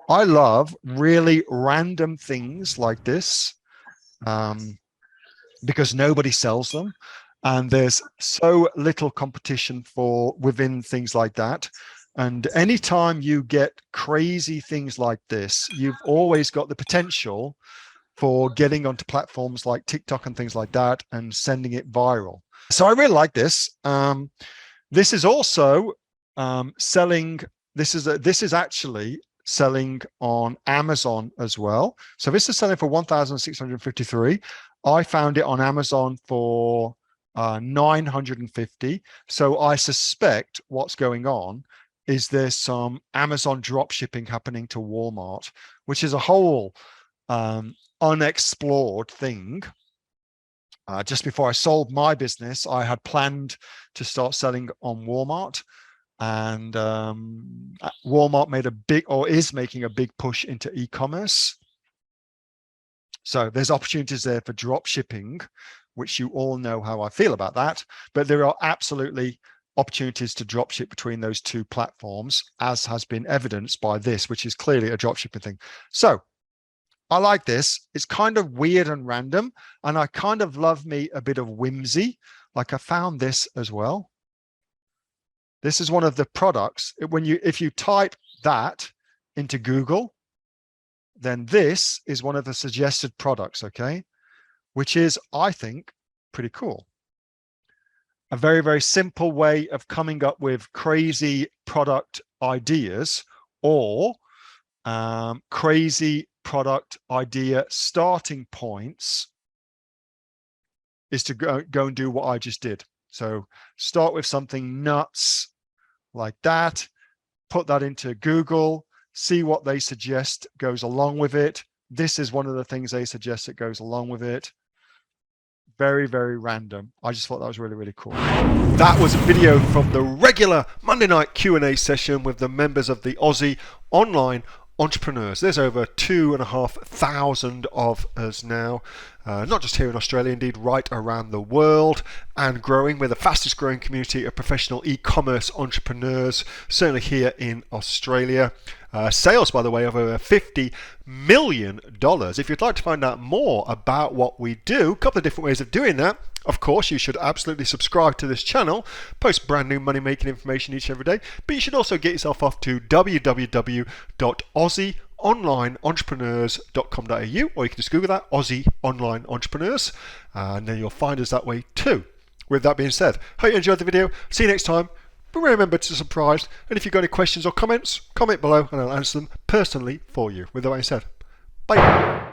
I love really random things like this because nobody sells them. And there's so little competition for within things like that. And anytime you get crazy things like this, you've always got the potential for getting onto platforms like TikTok and things like that and sending it viral. So I really like this. This is also selling. This is actually selling on Amazon as well. So this is selling for 1,653. I found it on Amazon for 950. So I suspect what's going on is there's some Amazon drop shipping happening to Walmart, which is a whole unexplored thing. Just before I sold my business, I had planned to start selling on Walmart, and Walmart made a big, or is making a big push into e-commerce. So there's opportunities there for drop shipping, which you all know how I feel about that, but there are absolutely opportunities to drop ship between those two platforms, as has been evidenced by this, which is clearly a drop shipping thing. So I like this. It's kind of weird and random, and I kind of love me a bit of whimsy. Like I found this as well. This is one of the products. If you type that into Google, then this is one of the suggested products, okay? Which is, I think, pretty cool. A very, very simple way of coming up with crazy product ideas, or crazy product idea starting points, is to go and do what I just did. So start with something nuts like that, put that into Google, see what they suggest goes along with it. This is one of the things they suggest that goes along with it. Very, very random. I just thought that was really, really cool. That was a video from the regular Monday night Q&A session with the members of the Aussie Online Entrepreneurs. There's over 2,500 of us now, not just here in Australia, indeed right around the world, and growing. We're the fastest growing community of professional e-commerce entrepreneurs, certainly here in Australia. Sales, by the way, of over $50 million. If you'd like to find out more about what we do, a couple of different ways of doing that. Of course, you should absolutely subscribe to this channel, post brand new money making information each and every day, but you should also get yourself off to www.aussieonlineentrepreneurs.com.au, or you can just Google that, Aussie Online Entrepreneurs, and then you'll find us that way too. With that being said, hope you enjoyed the video. See you next time. But remember to subscribe, and if you've got any questions or comments, comment below and I'll answer them personally for you. With that being said, bye.